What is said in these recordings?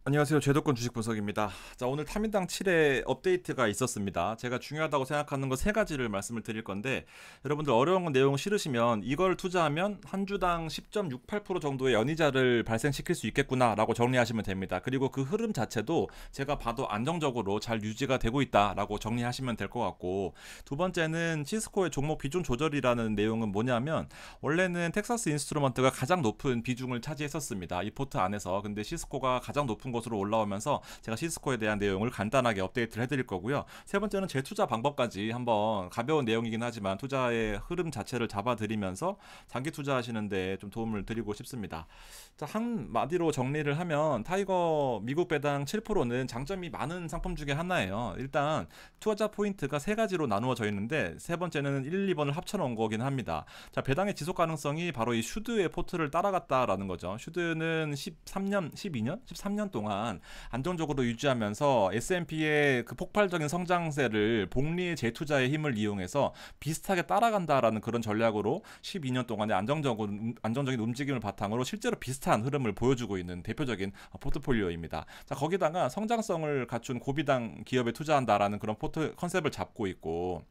안녕하세요. 제도권 주식 분석입니다. 자, 오늘 타민당 7회 업데이트가 있었습니다. 제가 중요하다고 생각하는 거 세 가지를 말씀을 드릴 건데, 여러분들 어려운 내용 싫으시면 이걸 투자하면 한 주당 10.68% 정도의 연이자를 발생시킬 수 있겠구나라고 정리하시면 됩니다. 그리고 그 흐름 자체도 제가 봐도 안정적으로 잘 유지가 되고 있다라고 정리하시면 될 것 같고, 두 번째는 시스코의 종목 비중 조절이라는 내용은 뭐냐면, 원래는 텍사스 인스트루먼트가 가장 높은 비중을 차지했었습니다. 이 포트 안에서. 근데 시스코가 가장 높은 것으로 올라오면서 제가 시스코에 대한 내용을 간단하게 업데이트를 해드릴 거고요. 세 번째는 재투자 방법까지 한번 가벼운 내용이긴 하지만 투자의 흐름 자체를 잡아드리면서 장기 투자하시는데 좀 도움을 드리고 싶습니다. 자, 한마디로 정리를 하면 타이거 미국 배당 7%는 장점이 많은 상품 중에 하나예요. 일단 투자 포인트가 세 가지로 나누어져 있는데 세 번째는 1, 2번을 합쳐놓은 거긴 합니다. 자, 배당의 지속 가능성이 바로 이 슈드의 포트를 따라갔다라는 거죠. 슈드는 13년, 12년, 13년 동안 안정적으로 유지하면서 S&P의 그 폭발적인 성장세를 복리의 재투자의 힘을 이용해서 비슷하게 따라간다라는 그런 전략으로 12년 동안의 안정적인 움직임을 바탕으로 실제로 비슷한 흐름을 보여주고 있는 대표적인 포트폴리오입니다. 자, 거기다가 성장성을 갖춘 고비당 기업에 투자한다라는 그런 포트 컨셉을 잡고 있고,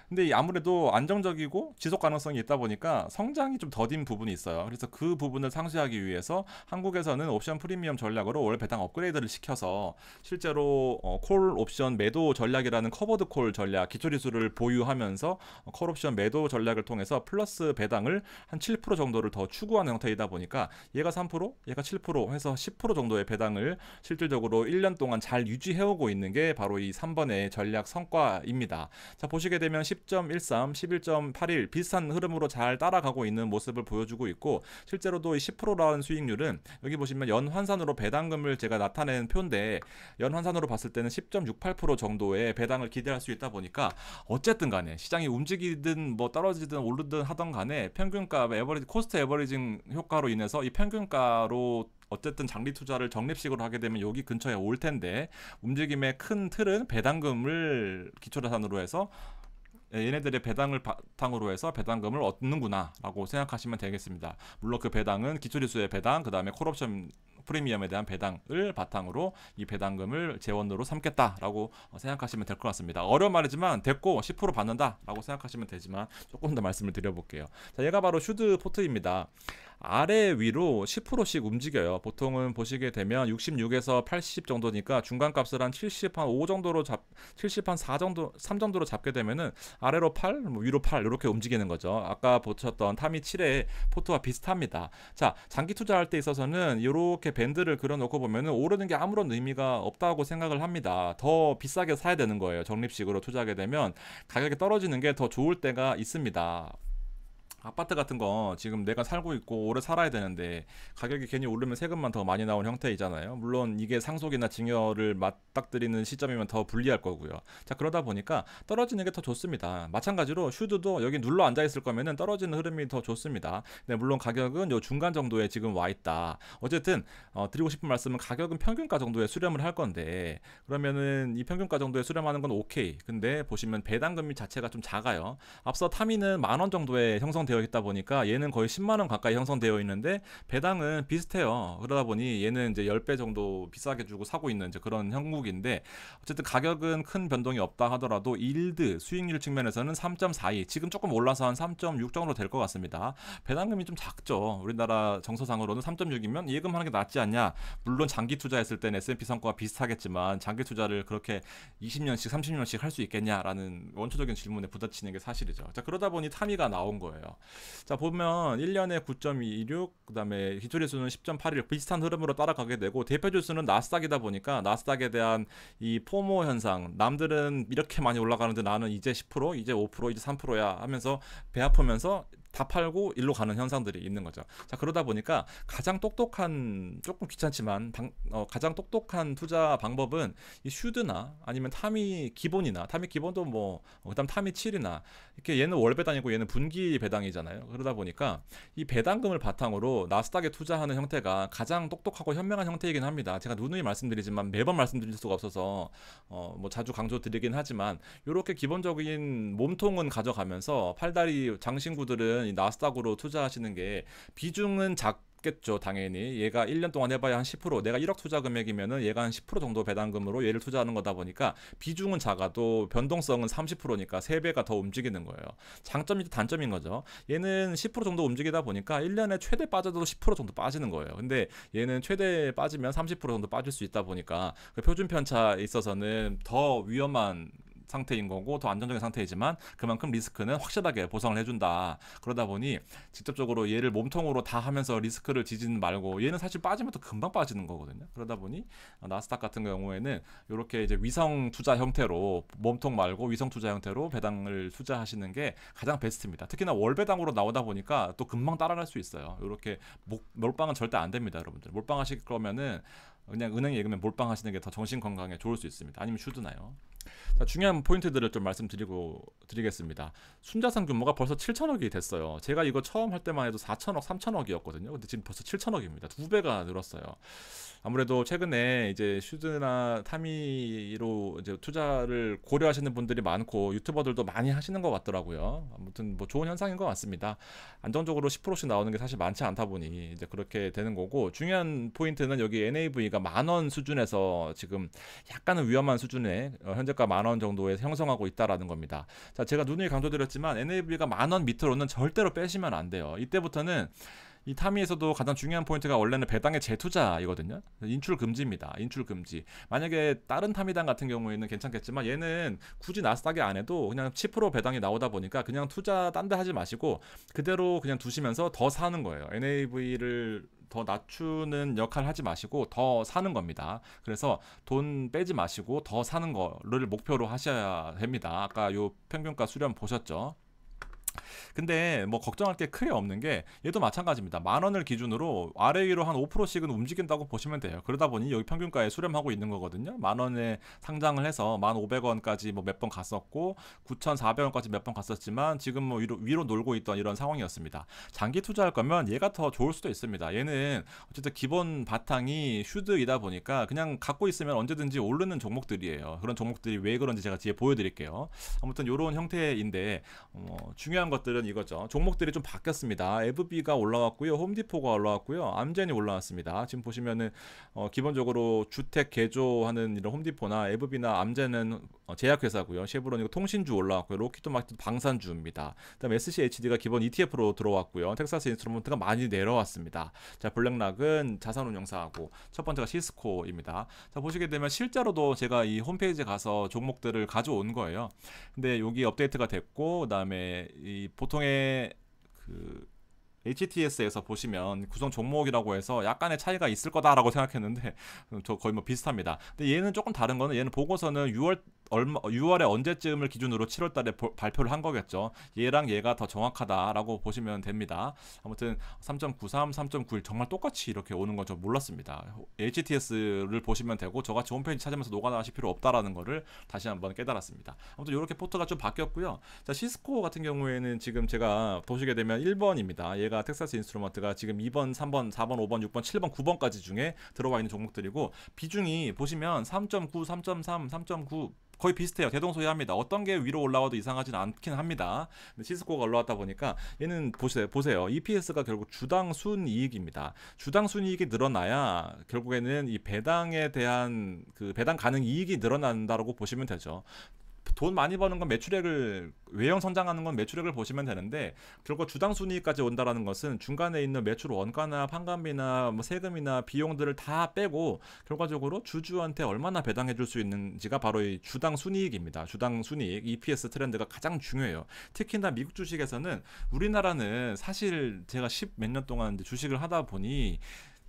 근데 아무래도 안정적이고 지속 가능성이 있다 보니까 성장이 좀 더딘 부분이 있어요. 그래서 그 부분을 상쇄하기 위해서 한국에서는 옵션 프리미엄 전략으로 월 배당 업그레이드를 시켜서 실제로 콜 옵션 매도 전략이라는 커버드 콜 전략, 기초리수를 보유하면서 콜 옵션 매도 전략을 통해서 플러스 배당을 한 7% 정도를 더 추구하는 형태이다 보니까 얘가 3%, 얘가 7% 해서 10% 정도의 배당을 실질적으로 1년 동안 잘 유지해오고 있는 게 바로 이 3번의 전략 성과입니다. 자, 보시게 되면 10.13, 11.81 비슷한 흐름으로 잘 따라가고 있는 모습을 보여주고 있고, 실제로도 이 10%라는 수익률은 여기 보시면 연환산으로 배당금을 제가 나타낸 표인데, 연환산으로 봤을 때는 10.68% 정도의 배당을 기대할 수 있다 보니까 어쨌든 간에 시장이 움직이든 뭐 떨어지든 오르든 하던 간에 평균가 에버리지 코스트 에버리징 효과로 인해서 이 평균가로 어쨌든 장기 투자를 적립식으로 하게 되면 여기 근처에 올 텐데, 움직임의 큰 틀은 배당금을 기초자산으로 해서 얘네들의 배당을 바탕으로 해서 배당금을 얻는구나 라고 생각하시면 되겠습니다. 물론 그 배당은 기초지수의 배당, 그 다음에 콜옵션 프리미엄에 대한 배당을 바탕으로 이 배당금을 재원으로 삼겠다라고 생각하시면 될 것 같습니다. 어려운 말이지만 됐고 10% 받는다라고 생각하시면 되지만 조금 더 말씀을 드려볼게요. 자, 얘가 바로 슈드 포트입니다. 아래 위로 10%씩 움직여요. 보통은 보시게 되면 66에서 80 정도니까 중간값을 한 70, 한 5 정도로 70, 한 4 정도, 3 정도로 잡게 되면은 아래로 8, 뭐 위로 8 이렇게 움직이는 거죠. 아까 보셨던 타미 7의 포트와 비슷합니다. 자, 장기 투자할 때 있어서는 이렇게 밴드를 그려놓고 보면은 오르는 게 아무런 의미가 없다고 생각을 합니다. 더 비싸게 사야 되는 거예요. 적립식으로 투자하게 되면 가격이 떨어지는 게 더 좋을 때가 있습니다. 아파트 같은 거 지금 내가 살고 있고 오래 살아야 되는데 가격이 괜히 오르면 세금만 더 많이 나오는 형태이잖아요. 물론 이게 상속이나 증여를 맞닥뜨리는 시점이면 더 불리할 거고요. 자, 그러다 보니까 떨어지는 게 더 좋습니다. 마찬가지로 슈드도 여기 눌러 앉아 있을 거면은 떨어지는 흐름이 더 좋습니다. 네, 물론 가격은 요 중간 정도에 지금 와 있다. 어쨌든 드리고 싶은 말씀은 가격은 평균가 정도에 수렴을 할 건데, 그러면은 이 평균가 정도에 수렴하는 건 오케이. 근데 보시면 배당금이 자체가 좀 작아요. 앞서 타미는 10,000원 정도에 형성되어 있다 보니까 얘는 거의 10만 원 가까이 형성되어 있는데 배당은 비슷해요. 그러다 보니 얘는 이제 10배 정도 비싸게 주고 사고 있는 이제 그런 형국인데, 어쨌든 가격은 큰 변동이 없다 하더라도 일드 수익률 측면에서는 3.42, 지금 조금 올라서 한 3.6 정도 될 것 같습니다. 배당금이 좀 작죠. 우리나라 정서상으로는 3.6이면 예금하는 게 낫지 않냐. 물론 장기 투자했을 때는 S&P 성과가 비슷하겠지만 장기 투자를 그렇게 20년씩 30년씩 할 수 있겠냐라는 원초적인 질문에 부딪히는 게 사실이죠. 자, 그러다 보니 타미가 나온 거예요. 자, 보면 1년에 9.26, 그 다음에 기초지수는 10.81 비슷한 흐름으로 따라가게 되고, 대표지수는 나스닥이다 보니까 나스닥에 대한 이 포모 현상, 남들은 이렇게 많이 올라가는데 나는 이제 10%, 이제 5%, 이제 3%야 하면서 배 아프면서 다 팔고 일로 가는 현상들이 있는 거죠. 자, 그러다 보니까 가장 똑똑한, 조금 귀찮지만 가장 똑똑한 투자 방법은 이 슈드나 아니면 타미 기본이나, 타미 기본도 뭐 그다음 타미 7이나 이렇게, 얘는 월 배당이고 얘는 분기 배당이잖아요. 그러다 보니까 이 배당금을 바탕으로 나스닥에 투자하는 형태가 가장 똑똑하고 현명한 형태이긴 합니다. 제가 누누이 말씀드리지만 매번 말씀드릴 수가 없어서 뭐 자주 강조드리긴 하지만, 이렇게 기본적인 몸통은 가져가면서 팔다리 장신구들은 이 나스닥으로 투자하시는 게 비중은 낮겠죠, 당연히. 얘가 1년 동안 해봐야 한 10%, 내가 1억 투자 금액이면은 얘가 한 10% 정도 배당금으로 얘를 투자하는 거다 보니까 비중은 작아도 변동성은 30%니까 3배가 더 움직이는 거예요. 장점이 단점인 거죠. 얘는 10% 정도 움직이다 보니까 1년에 최대 빠져도 10% 정도 빠지는 거예요. 근데 얘는 최대 빠지면 30% 정도 빠질 수 있다 보니까 그 표준 편차에 있어서는 더 위험한 상태인 거고 더 안정적인 상태이지만 그만큼 리스크는 확실하게 보상을 해준다. 그러다 보니 직접적으로 얘를 몸통으로 다 하면서 리스크를 지지는 말고 얘는 사실 빠지면 또 금방 빠지는 거거든요. 그러다 보니 나스닥 같은 경우에는 이렇게 이제 위성 투자 형태로 몸통 말고 위성 투자 형태로 배당을 투자하시는 게 가장 베스트입니다. 특히나 월 배당으로 나오다 보니까 또 금방 따라갈 수 있어요. 이렇게 몰빵은 절대 안 됩니다, 여러분들. 몰빵하실 거면은 그냥 은행 예금에 몰빵하시는 게 더 정신 건강에 좋을 수 있습니다. 아니면 슈드나요. 자, 중요한 포인트들을 좀 드리겠습니다. 순자산 규모가 벌써 7천억이 됐어요. 제가 이거 처음 할 때만 해도 4천억, 3천억이었거든요. 근데 지금 벌써 7천억입니다. 2배가 늘었어요. 아무래도 최근에 이제 슈드나 타미로 이제 투자를 고려하시는 분들이 많고 유튜버들도 많이 하시는 것 같더라고요. 아무튼 뭐 좋은 현상인 것 같습니다. 안정적으로 10%씩 나오는 게 사실 많지 않다 보니 이제 그렇게 되는 거고, 중요한 포인트는 여기 NAV가 10,000원 수준에서 지금 약간은 위험한 수준에 현재가 10,000원 정도에 형성하고 있다라는 겁니다. 자, 제가 누누이 강조드렸지만 NAV가 10,000원 밑으로는 절대로 빼시면 안 돼요. 이때부터는 이 타미에서도 가장 중요한 포인트가 원래는 배당의 재투자이거든요. 인출 금지입니다. 인출 금지. 만약에 다른 타미당 같은 경우에는 괜찮겠지만 얘는 굳이 나스닥에 안 해도 그냥 10% 배당이 나오다 보니까 그냥 투자 딴 데 하지 마시고 그대로 그냥 두시면서 더 사는 거예요. NAV를 더 낮추는 역할 하지 마시고 더 사는 겁니다. 그래서 돈 빼지 마시고 더 사는 거를 목표로 하셔야 됩니다. 아까 요 평균가 수렴 보셨죠? 근데 뭐 걱정할 게 크게 없는 게 얘도 마찬가지입니다. 10,000원을 기준으로 아래 위로 한 5%씩은 움직인다고 보시면 돼요. 그러다 보니 여기 평균가에 수렴하고 있는 거거든요. 10,000원에 상장을 해서 1,500원까지 뭐 몇 번 갔었고 9,400원까지 몇 번 갔었지만 지금 뭐 위로 놀고 있던 이런 상황이었습니다. 장기 투자할 거면 얘가 더 좋을 수도 있습니다. 얘는 어쨌든 기본 바탕이 슈드이다 보니까 그냥 갖고 있으면 언제든지 오르는 종목들이에요. 그런 종목들이 왜 그런지 제가 뒤에 보여드릴게요. 아무튼 이런 형태인데 중요한 것들은 이거죠. 종목들이 좀 바뀌었습니다. FB가 올라왔고요, 홈디포가 올라왔고요, 암젠이 올라왔습니다. 지금 보시면은 기본적으로 주택 개조하는 이런 홈디포나 FB나 암젠은 제약회사고요. 쉐브론이고 통신주 올라왔고요, 로키드마티드 방산주입니다. 그다음에 SCHD가 기본 ETF로 들어왔고요, 텍사스 인스트루먼트가 많이 내려왔습니다. 자, 블랙락은 자산운용사하고 첫 번째가 시스코입니다. 자, 보시게 되면 실제로도 제가 이 홈페이지에 가서 종목들을 가져온 거예요. 근데 여기 업데이트가 됐고 그다음에 이 보통의 그 HTS에서 보시면 구성 종목이라고 해서 약간의 차이가 있을 거다라고 생각했는데 저 거의 뭐 비슷합니다. 근데 얘는 조금 다른 거는 얘는 보고서는 6월에 언제쯤을 기준으로 7월 달에 발표를 한 거겠죠. 얘랑 얘가 더 정확하다라고 보시면 됩니다. 아무튼 3.93, 3.91 정말 똑같이 이렇게 오는 건 좀 몰랐습니다. HTS를 보시면 되고 저같이 홈페이지 찾으면서 노가다하실 필요 없다라는 거를 다시 한번 깨달았습니다. 아무튼 이렇게 포트가 좀 바뀌었고요. 자, 시스코 같은 경우에는 지금 제가 보시게 되면 1번입니다. 얘가 텍사스 인스트루먼트가 지금 2번, 3번, 4번, 5번, 6번, 7번, 9번까지 중에 들어와 있는 종목들이고 비중이 보시면 3.9, 3.3, 3.9 거의 비슷해요. 대동소이합니다. 어떤 게 위로 올라와도 이상하지는 않긴 합니다. 근데 시스코가 올라왔다 보니까 얘는 보세요. EPS가 결국 주당 순이익입니다. 주당 순이익이 늘어나야 결국에는 이 배당에 대한 그 배당 가능 이익이 늘어난다라고 보시면 되죠. 돈 많이 버는 건 매출액을 외형 성장하는 건 매출액을 보시면 되는데 결국 주당 순이익까지 온다라는 것은 중간에 있는 매출 원가나 판관비나 뭐 세금이나 비용들을 다 빼고 결과적으로 주주한테 얼마나 배당해 줄 수 있는지가 바로 이 주당 순이익입니다. 주당 순이익 EPS 트렌드가 가장 중요해요. 특히나 미국 주식에서는 우리나라는 사실 제가 10 몇 년 동안 주식을 하다 보니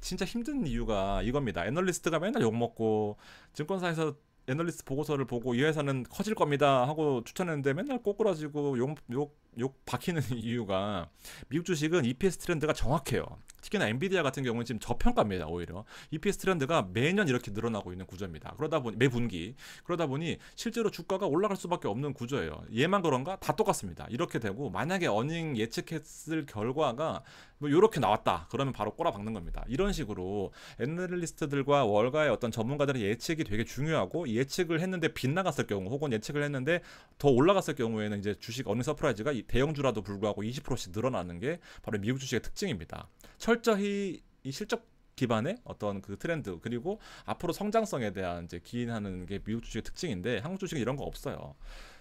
진짜 힘든 이유가 이겁니다. 애널리스트가 맨날 욕먹고 증권사에서 애널리스트 보고서를 보고 이 회사는 커질 겁니다 하고 추천했는데 맨날 꼬꾸라지고 욕 박히는 이유가 미국 주식은 EPS 트렌드가 정확해요. 특히나 엔비디아 같은 경우는 지금 저평가입니다. 오히려 EPS 트렌드가 매년 이렇게 늘어나고 있는 구조입니다. 그러다 보니 매분기 그러다 보니 실제로 주가가 올라갈 수밖에 없는 구조예요. 얘만 그런가? 다 똑같습니다. 이렇게 되고 만약에 어닝 예측했을 결과가 뭐 이렇게 나왔다 그러면 바로 꼬라박는 겁니다. 이런 식으로 애널리스트들과 월가의 어떤 전문가들의 예측이 되게 중요하고 예측을 했는데 빗나갔을 경우 혹은 예측을 했는데 더 올라갔을 경우에는 이제 주식 어닝 서프라이즈가 대형주라도 불구하고 20%씩 늘어나는 게 바로 미국 주식의 특징입니다. 철저히 이 실적 기반의 어떤 그 트렌드 그리고 앞으로 성장성에 대한 이제 기인하는 게 미국 주식의 특징인데 한국 주식은 이런 거 없어요.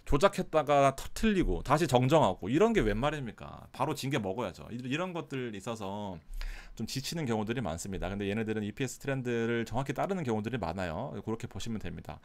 조작했다가 틀리고 다시 정정하고 이런 게 웬 말입니까? 바로 징계 먹어야죠. 이런 것들 있어서 좀 지치는 경우들이 많습니다. 근데 얘네들은 EPS 트렌드를 정확히 따르는 경우들이 많아요. 그렇게 보시면 됩니다.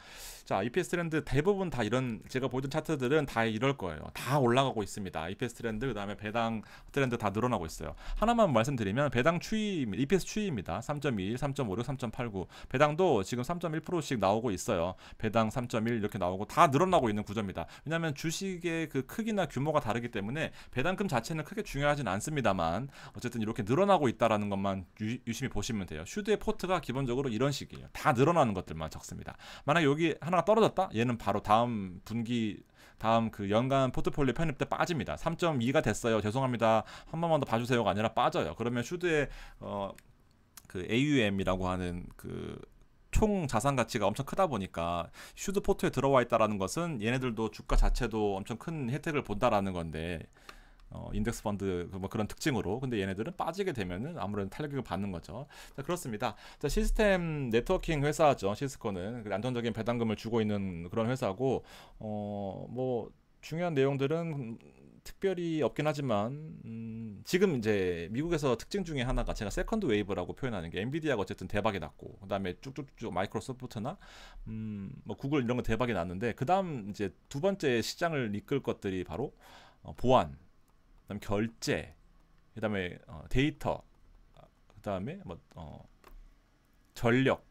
자, EPS 트렌드 대부분 다 이런 제가 보던 차트들은 다 이럴 거예요. 다 올라가고 있습니다. EPS 트렌드 그다음에 배당 트렌드 다 늘어나고 있어요. 하나만 말씀드리면 배당 추이, EPS 추이입니다. 3.21, 3.56, 3.89. 배당도 지금 3.1%씩 나오고 있어요. 배당 3.1 이렇게 나오고 다 늘어나고 있는 구조입니다. 왜냐하면 주식의 그 크기나 규모가 다르기 때문에 배당금 자체는 크게 중요하진 않습니다만 어쨌든 이렇게 늘어나고 있다라는 것만 유심히 보시면 돼요. 슈드의 포트가 기본적으로 이런 식이에요. 다 늘어나는 것들만 적습니다. 만약 여기 하나가 떨어졌다? 얘는 바로 다음 분기 다음 그 연간 포트폴리오 편입 때 빠집니다. 3.2가 됐어요. 죄송합니다. 한 번만 더 봐주세요가 아니라 빠져요. 그러면 슈드의 그 AUM이라고 하는 그 총 자산 가치가 엄청 크다 보니까 슈드 포트에 들어와 있다라는 것은 얘네들도 주가 자체도 엄청 큰 혜택을 본다라는 건데 인덱스 펀드 뭐 그런 특징으로 근데 얘네들은 빠지게 되면은 아무래도 탄력을 받는 거죠. 자, 그렇습니다. 자, 시스템 네트워킹 회사죠. 시스코는 안정적인 배당금을 주고 있는 그런 회사고 뭐 중요한 내용들은 특별히 없긴 하지만 지금 이제 미국에서 특징 중에 하나가 제가 세컨드 웨이브라고 표현하는 게 엔비디아가 어쨌든 대박이 났고 그다음에 쭉쭉쭉 마이크로소프트나 뭐 구글 이런 거 대박이 났는데 그다음 이제 두 번째 시장을 이끌 것들이 바로 보안, 그다음에 결제, 그다음에 데이터, 그다음에 뭐 전력,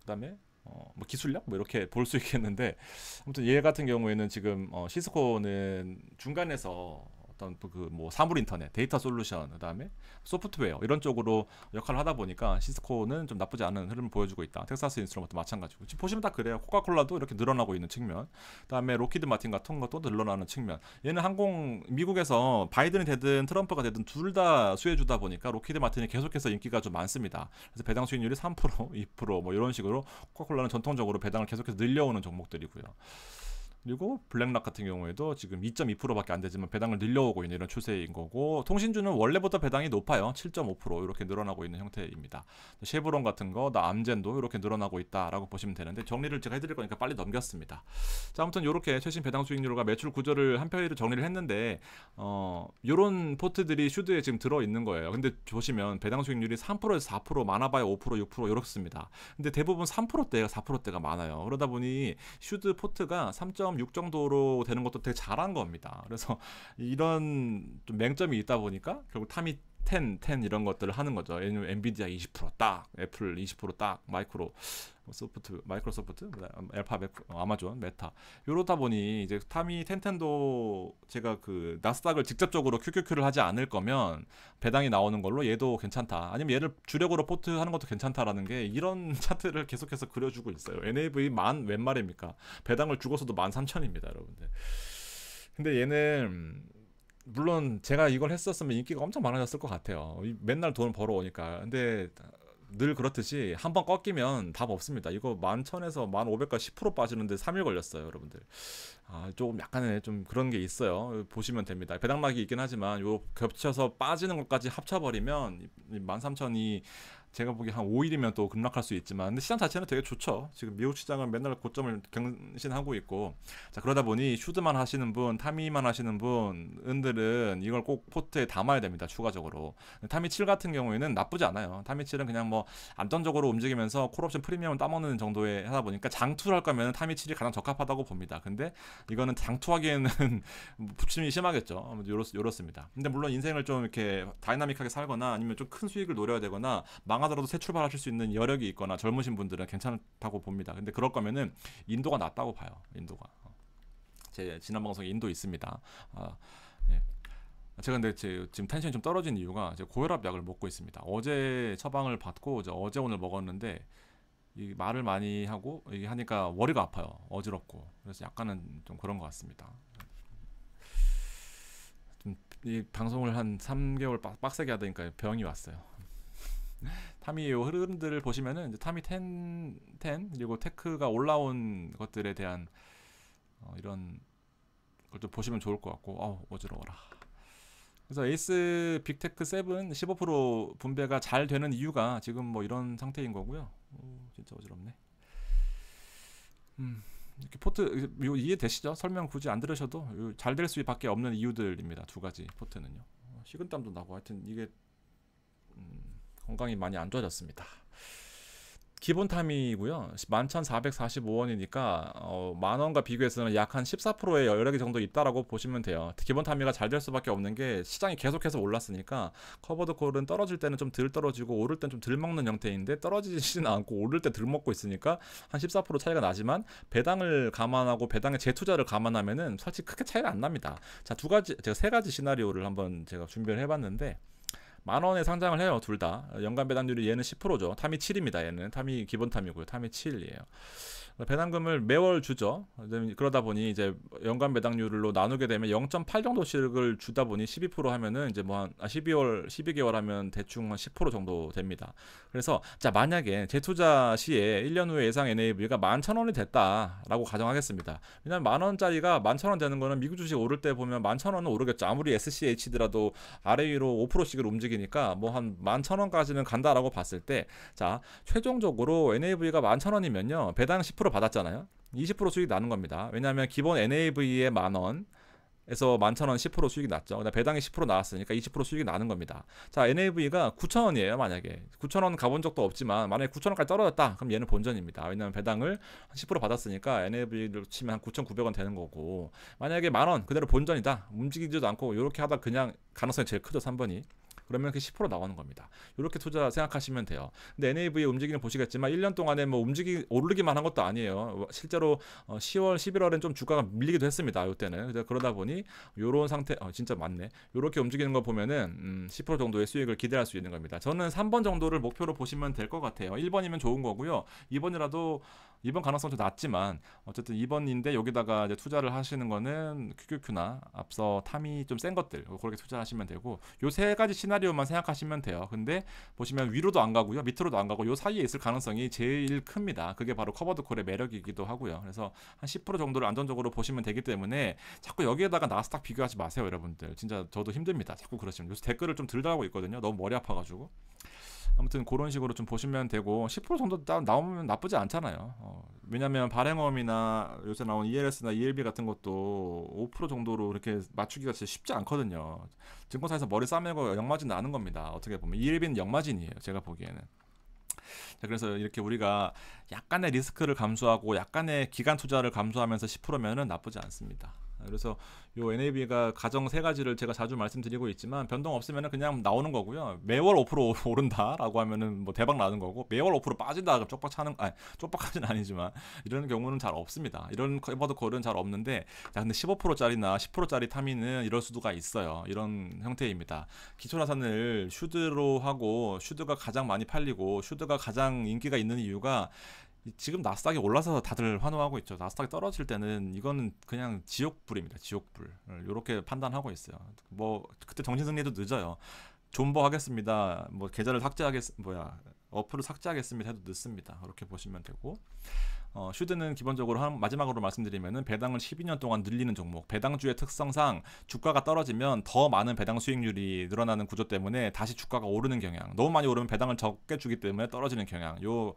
그다음에 뭐 기술력 뭐 이렇게 볼 수 있겠는데 아무튼 얘 같은 경우에는 지금 시스코는 중간에서 어떤 그 뭐 사물 인터넷, 데이터 솔루션, 그다음에 소프트웨어 이런 쪽으로 역할을 하다 보니까 시스코는 좀 나쁘지 않은 흐름을 보여주고 있다. 텍사스 인스트루먼트 마찬가지고 지금 보시면 다 그래요. 코카콜라도 이렇게 늘어나고 있는 측면, 그다음에 로키드 마틴 같은 것도 늘어나는 측면. 얘는 미국에서 바이든이 되든 트럼프가 되든 둘 다 수혜주다 보니까 로키드 마틴이 계속해서 인기가 좀 많습니다. 그래서 배당 수익률이 3%, 2%뭐 이런 식으로 코카콜라는 전통적으로 배당을 계속해서 늘려오는 종목들이고요. 그리고 블랙락 같은 경우에도 지금 2.2%밖에 안 되지만 배당을 늘려오고 있는 이런 추세인 거고 통신주는 원래부터 배당이 높아요. 7.5% 이렇게 늘어나고 있는 형태입니다. 쉐브론 같은 거, 암젠도 이렇게 늘어나고 있다라고 보시면 되는데 정리를 제가 해드릴 거니까 빨리 넘겼습니다. 자, 아무튼 이렇게 최신 배당 수익률과 매출 구조를 한 편으로 정리를 했는데 이런 포트들이 슈드에 지금 들어 있는 거예요. 근데 보시면 배당 수익률이 3%에서 4%, 많아봐야 5%, 6% 이렇습니다. 근데 대부분 3%대가 4%대가 많아요. 그러다 보니 슈드 포트가 3.6 정도로 되는 것도 되게 잘한 겁니다. 그래서 이런 좀 맹점이 있다 보니까 결국 타미 10 이런 것들을 하는 거죠. 엔비디아 20%딱, 애플 20%딱, 마이크로소프트, 알파벳, 아마존, 메타 이러다 보니 이제 타미 10도 제가 그 나스닥을 직접적으로 QQQ를 하지 않을 거면 배당이 나오는 걸로 얘도 괜찮다. 아니면 얘를 주력으로 포트 하는 것도 괜찮다라는 게 이런 차트를 계속해서 그려주고 있어요. NAV 웬 말입니까? 배당을 주고서도 13,000입니다, 여러분들. 근데 얘는 물론 제가 이걸 했었으면 인기가 엄청 많아졌을 것 같아요. 맨날 돈 벌어오니까. 근데 늘 그렇듯이 한번 꺾이면 답 없습니다. 이거 11,000에서 1,500까지 10% 빠지는데 3일 걸렸어요, 여러분들. 조금 약간의 좀 그런 게 있어요. 보시면 됩니다. 배당락이 있긴 하지만 요 겹쳐서 빠지는 것까지 합쳐버리면 13,000이 제가 보기에 한 5일이면 또 급락할 수 있지만 근데 시장 자체는 되게 좋죠. 지금 미국 시장은 맨날 고점을 경신하고 있고 자 그러다 보니 슈드만 하시는 분, 타미만 하시는 분들은 이걸 꼭 포트에 담아야 됩니다. 추가적으로. 타미 7 같은 경우에는 나쁘지 않아요. 타미 7은 그냥 뭐 안정적으로 움직이면서 콜옵션 프리미엄을 따먹는 정도에 하다 보니까 장투를 할 거면 타미 7이 가장 적합하다고 봅니다. 근데 이거는 장투하기에는 부침이 심하겠죠. 요렇습니다. 근데 물론 인생을 좀 이렇게 다이나믹하게 살거나 아니면 좀 큰 수익을 노려야 되거나 망하더라도 새 출발하실 수 있는 여력이 있거나 젊으신 분들은 괜찮다고 봅니다. 근데 그럴 거면은 인도가 낫다고 봐요. 인도가. 제 지난 방송에 인도 있습니다. 예. 제가 근데 지금 텐션이 좀 떨어진 이유가 제가 고혈압 약을 먹고 있습니다. 어제 처방을 받고 어제 오늘 먹었는데 이 말을 많이 하고 이게 하니까 머리가 아파요. 어지럽고 그래서 약간은 좀 그런 것 같습니다. 이 방송을 한 3개월 빡세게 하다니까 병이 왔어요. 타미 흐름들을 보시면은 이제 타미 10 그리고 테크가 올라온 것들에 대한 이런 걸 좀 보시면 좋을 것 같고 어지러워라. 그래서 에이스 빅테크 7 15% 분배가 잘 되는 이유가 지금 뭐 이런 상태인 거고요. 진짜 어지럽네. 이렇게 포트 이거 이해되시죠? 설명 굳이 안 들으셔도 잘 될 수밖에 없는 이유들입니다. 두 가지 포트는요. 식은땀도 나고 하여튼 이게 건강이 많이 안 좋아졌습니다. 기본 탐이고요. 11,445원이니까 만원과 비교해서는 약 한 14%의 여력이 정도 있다라고 보시면 돼요. 기본 탐이가 잘 될 수밖에 없는 게 시장이 계속해서 올랐으니까 커버드 콜은 떨어질 때는 좀 덜 떨어지고 오를 때는 좀 덜 먹는 형태인데 떨어지지는 않고 오를 때 덜 먹고 있으니까 한 14% 차이가 나지만 배당을 감안하고 배당의 재투자를 감안하면은 솔직히 크게 차이가 안 납니다. 자, 두 가지 제가 세 가지 시나리오를 한번 제가 준비를 해봤는데 만원에 상장을 해요. 둘 다. 연간 배당률이 얘는 10%죠. 탐이 7입니다. 얘는 탐이 기본 탐이고요. 탐이 7이에요. 배당금을 매월 주죠. 그러다 보니 이제 연간 배당률로 나누게 되면 0.8 정도씩을 주다 보니 12% 하면은 이제 뭐 한 12개월 하면 대충 한 10% 정도 됩니다. 그래서 자, 만약에 재투자 시에 1년 후에 예상 NAV가 11,000원이 됐다라고 가정하겠습니다. 왜냐면 만원짜리가 11,000원 되는 거는 미국 주식 오를 때 보면 11,000원은 오르겠죠. 아무리 SCH더라도 아래 위로 5%씩을 움직이니까 뭐 한 11,000원까지는 간다라고 봤을 때 자, 최종적으로 NAV가 11,000원이면요. 배당 10% 받았잖아요. 20% 수익이 나는 겁니다. 왜냐하면 기본 NAV의 만원 에서 11,000원 10% 수익이 났죠. 그다음 배당이 10% 나왔으니까 20% 수익이 나는 겁니다. 자, NAV가 9,000원이에요. 만약에 9,000원 가본 적도 없지만 만약에 9,000원까지 떨어졌다. 그럼 얘는 본전입니다. 왜냐하면 배당을 10% 받았으니까 NAV를 치면 한 9,900원 되는 거고, 만약에 만원 그대로 본전이다. 움직이지도 않고 이렇게 하다 그냥 가능성이 제일 크죠. 3번이. 그러면 그 10% 나오는 겁니다. 이렇게 투자 생각하시면 돼요. 근데 NAV의 움직임을 보시겠지만 1년 동안에 뭐 오르기만 한 것도 아니에요. 실제로 10월, 11월엔 좀 주가가 밀리기도 했습니다. 이때는. 그러다 보니 요런 상태, 진짜 맞네. 요렇게 움직이는 거 보면은 10% 정도의 수익을 기대할 수 있는 겁니다. 저는 3번 정도를 목표로 보시면 될 것 같아요. 1번이면 좋은 거고요. 2번이라도 2번 가능성 좀 낮지만 어쨌든 2번인데 여기다가 이제 투자를 하시는 거는 QQQ나 앞서 탐이 좀 센 것들 그렇게 투자하시면 되고, 요 세 가지 시나리오만 생각하시면 돼요. 근데 보시면 위로도 안 가고요, 밑으로도 안 가고 요 사이에 있을 가능성이 제일 큽니다. 그게 바로 커버드 콜의 매력이기도 하고요. 그래서 한 10% 정도를 안전적으로 보시면 되기 때문에 자꾸 여기에다가 나스닥 비교하지 마세요, 여러분들. 진짜 저도 힘듭니다. 자꾸 그러시면. 요새 댓글을 좀 덜 달고 있거든요. 너무 머리 아파가지고. 아무튼 그런 식으로 좀 보시면 되고, 10% 정도 나오면 나쁘지 않잖아요. 왜냐면 발행엄이나 요새 나온 ELS나 ELB 같은 것도 5% 정도로 이렇게 맞추기가 진짜 쉽지 않거든요. 증권사에서 머리 싸매고 역마진 나는 겁니다. 어떻게 보면 ELB는 역마진이에요, 제가 보기에는. 자, 그래서 이렇게 우리가 약간의 리스크를 감수하고 약간의 기간 투자를 감수하면서 10%면은 나쁘지 않습니다. 그래서 요 NAV가 가정 세 가지를 제가 자주 말씀드리고 있지만 변동 없으면 그냥 나오는 거고요. 매월 5% 오른다라고 하면은 뭐 대박 나는 거고, 매월 5% 빠진다 그럼 쪽박 차는, 아니 쪽박까지는 아니지만 이런 경우는 잘 없습니다. 이런 커버드 콜은 잘 없는데, 자 근데 15%짜리나 10%짜리 탐이는 이럴 수도가 있어요. 이런 형태입니다. 기초자산을 슈드로 하고, 슈드가 가장 많이 팔리고 슈드가 가장 인기가 있는 이유가 지금 나스닥이 올라서 다들 환호하고 있죠. 나스닥이 떨어질 때는 이거는 그냥 지옥불입니다. 지옥불. 이렇게 판단하고 있어요. 뭐 그때 정신승리도 늦어요. 존버 하겠습니다. 뭐 계좌를 어플을 삭제하겠습니다 해도 늦습니다. 그렇게 보시면 되고, 슈드는 기본적으로 마지막으로 말씀드리면은 배당을 12년 동안 늘리는 종목. 배당주의 특성상 주가가 떨어지면 더 많은 배당 수익률이 늘어나는 구조 때문에 다시 주가가 오르는 경향. 너무 많이 오르면 배당을 적게 주기 때문에 떨어지는 경향. 요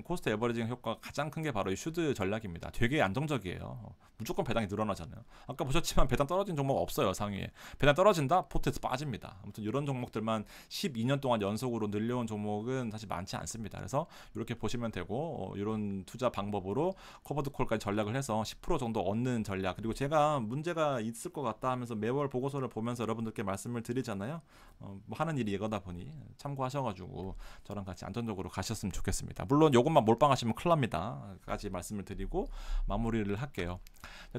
코스트 에버리징 효과가 가장 큰 게 바로 이 슈드 전략입니다. 되게 안정적이에요. 무조건 배당이 늘어나잖아요. 아까 보셨지만 배당 떨어진 종목 없어요, 상위에. 배당 떨어진다? 포트에서 빠집니다. 아무튼 이런 종목들만 12년 동안 연속으로 늘려온 종목은 사실 많지 않습니다. 그래서 이렇게 보시면 되고, 이런 투자 방법으로 커버드 콜까지 전략을 해서 10% 정도 얻는 전략. 그리고 제가 문제가 있을 것 같다 하면서 매월 보고서를 보면서 여러분들께 말씀을 드리잖아요. 뭐 하는 일이 이거다 보니 참고하셔가지고 저랑 같이 안전적으로 가셨으면 좋겠습니다. 물론 이것만 몰빵하시면 큰일 납니다 까지 말씀을 드리고 마무리를 할게요.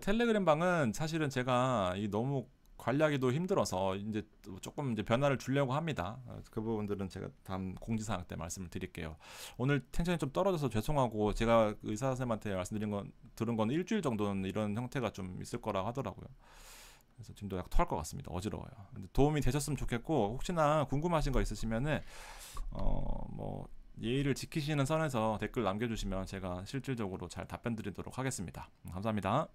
텔레그램 방은 사실은 제가 너무 관리하기도 힘들어서 이제 조금 변화를 주려고 합니다. 그 부분들은 제가 다음 공지사항 때 말씀을 드릴게요. 오늘 텐션이 좀 떨어져서 죄송하고, 제가 의사 선생님한테 들은 건 일주일 정도는 이런 형태가 좀 있을 거라고 하더라고요. 그래서 지금도 약간 토할 것 같습니다. 어지러워요. 근데 도움이 되셨으면 좋겠고, 혹시나 궁금하신 거 있으시면은 뭐 예의를 지키시는 선에서 댓글 남겨주시면 제가 실질적으로 잘 답변 드리도록 하겠습니다. 감사합니다.